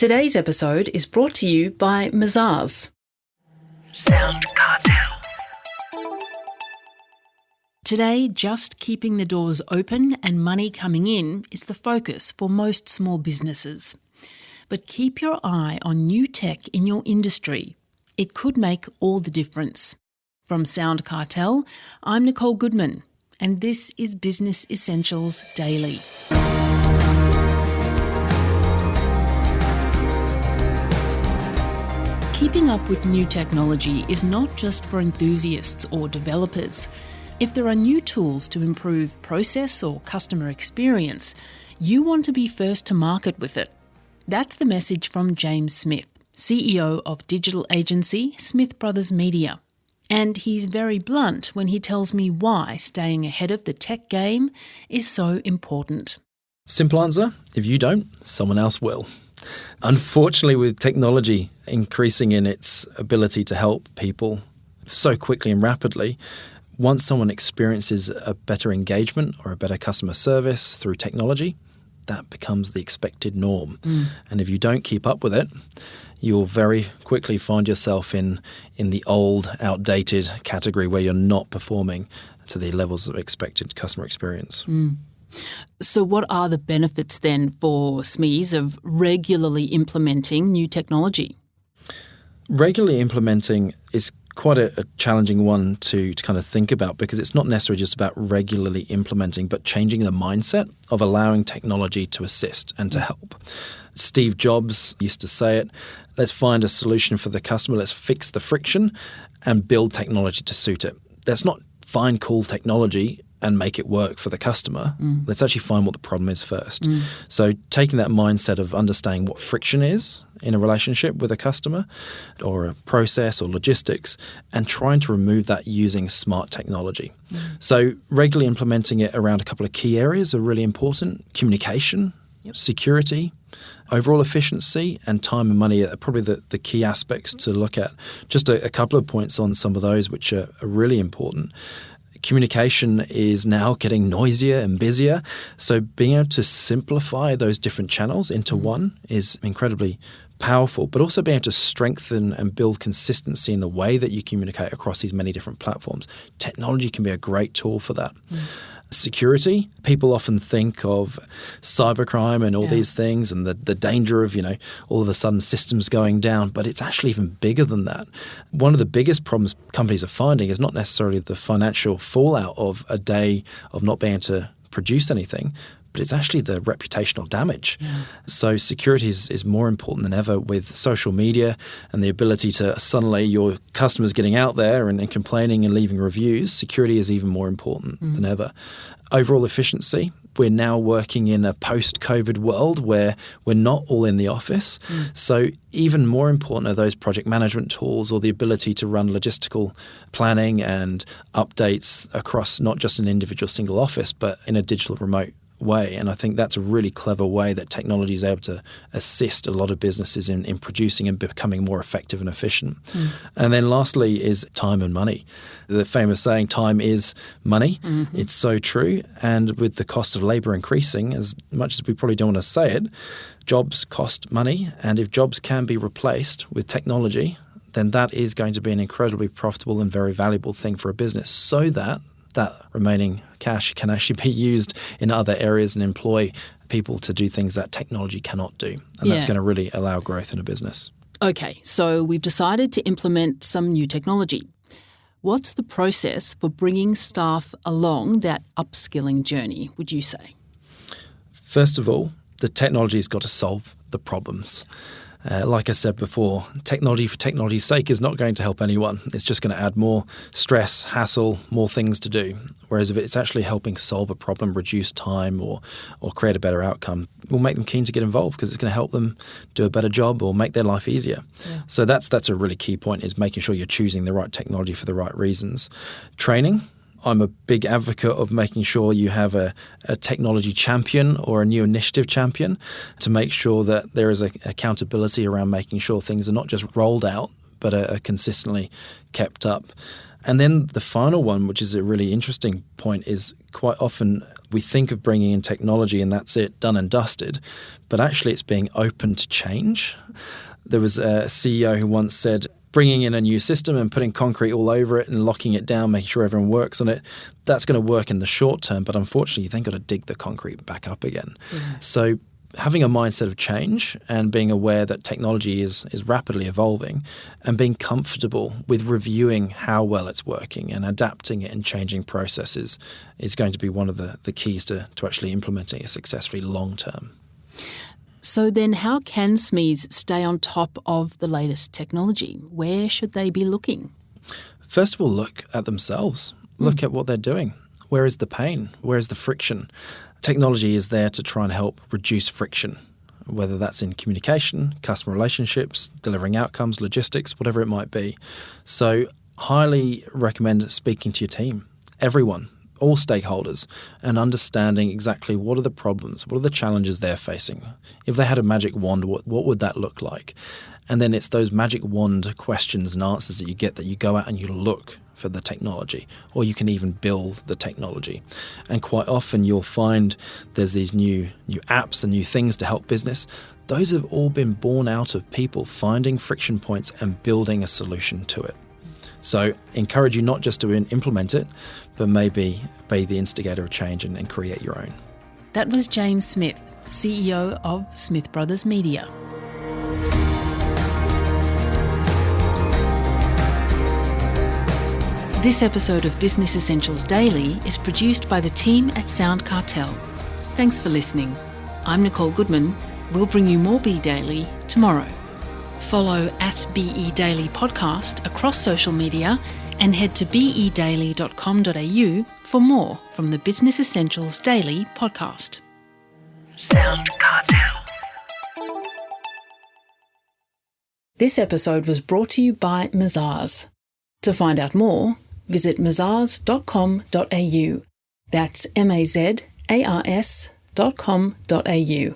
Today's episode is brought to you by Mazars. SoundCartel. Today, just keeping the doors open and money coming in is the focus for most small businesses. But keep your eye on new tech in your industry. It could make all the difference. From SoundCartel, I'm Nicole Goodman, and this is Business Essentials Daily. Keeping up with new technology is not just for enthusiasts or developers. If there are new tools to improve process or customer experience, you want to be first to market with it. That's the message from James Smith, CEO of digital agency Smith Brothers Media. And he's very blunt when he tells me why staying ahead of the tech game is so important. Simple answer, if you don't, someone else will. Unfortunately, with technology increasing in its ability to help people so quickly and rapidly, once someone experiences a better engagement or a better customer service through technology, that becomes the expected norm. And if you don't keep up with it, you'll very quickly find yourself in the old, outdated category where you're not performing to the levels of expected customer experience. So what are the benefits then for SMEs of regularly implementing new technology? Regularly implementing is quite a challenging one to kind of think about, because it's not necessarily just about regularly implementing, but changing the mindset of allowing technology to assist and to help. Steve Jobs used to say it, let's find a solution for the customer, let's fix the friction and build technology to suit it. Let's not find cool technology and make it work for the customer. Let's actually find what the problem is first. So taking that mindset of understanding what friction is in a relationship with a customer or a process or logistics, and trying to remove that using smart technology. So regularly implementing it around a couple of key areas are really important. Communication, security, overall efficiency, and time and money are probably the key aspects to look at. Just a couple of points on some of those which are really important. Communication is now getting noisier and busier, so being able to simplify those different channels into one is incredibly powerful, but also being able to strengthen and build consistency in the way that you communicate across these many different platforms. Technology can be a great tool for that. Security, people often think of cybercrime and all these things and the danger of, all of a sudden systems going down, but it's actually even bigger than that. One of the biggest problems companies are finding is not necessarily the financial fallout of a day of not being able to produce anything, but it's actually the reputational damage. So security is more important than ever with social media and the ability to suddenly your customers getting out there and complaining and leaving reviews. Security is even more important than ever. Overall efficiency. We're now working in a post-COVID world where we're not all in the office. So even more important are those project management tools or the ability to run logistical planning and updates across not just an individual single office, but in a digital remote way. And I think that's a really clever way that technology is able to assist a lot of businesses in producing and becoming more effective and efficient. And then lastly is time and money. The famous saying, time is money. It's so true. And with the cost of labour increasing, as much as we probably don't want to say it, jobs cost money. And if jobs can be replaced with technology, then that is going to be an incredibly profitable and very valuable thing for a business, so that remaining cash can actually be used in other areas and employ people to do things that technology cannot do. And that's going to really allow growth in a business. Okay, so we've decided to implement some new technology. What's the process for bringing staff along that upskilling journey, would you say? First of all, the technology's got to solve the problems. Like I said before, technology for technology's sake is not going to help anyone. It's just going to add more stress, hassle, more things to do. Whereas if it's actually helping solve a problem, reduce time or create a better outcome, will make them keen to get involved because it's going to help them do a better job or make their life easier. So that's a really key point, is making sure you're choosing the right technology for the right reasons. Training. I'm a big advocate of making sure you have a technology champion or a new initiative champion to make sure that there is accountability around making sure things are not just rolled out but are consistently kept up. And then the final one, which is a really interesting point, is quite often We think of bringing in technology and that's it, done and dusted, but actually it's being open to change. There was a CEO who once said, bringing in a new system and putting concrete all over it and locking it down, making sure everyone works on it, that's going to work in the short term, but unfortunately, you've then got to dig the concrete back up again. Yeah. So having a mindset of change and being aware that technology is rapidly evolving and being comfortable with reviewing how well it's working and adapting it and changing processes is going to be one of the keys to actually implementing it successfully long term. So then how can SMEs stay on top of the latest technology? Where should they be looking? First of all, look at themselves. Look at what they're doing. Where is the pain? Where is the friction? Technology is there to try and help reduce friction, whether that's in communication, customer relationships, delivering outcomes, logistics, whatever it might be. So highly recommend speaking to your team, everyone, all stakeholders, and understanding exactly what are the problems, what are the challenges they're facing. If they had a magic wand, what would that look like? And then it's those magic wand questions and answers that you get that you go out and you look for the technology, or you can even build the technology. And quite often you'll find there's these new apps and new things to help business. Those have all been born out of people finding friction points and building a solution to it. So encourage you not just to implement it, but maybe be the instigator of change and create your own. That was James Smith, CEO of Smith Brothers Media. This episode of Business Essentials Daily is produced by the team at SoundCartel. Thanks for listening. I'm Nicole Goodman. We'll bring you more Be Daily tomorrow. Follow @BE Daily Podcast across social media and head to bedaily.com.au for more from the Business Essentials Daily podcast. SoundCartel. This episode was brought to you by Mazars. To find out more, visit mazars.com.au. That's mazars.com.au.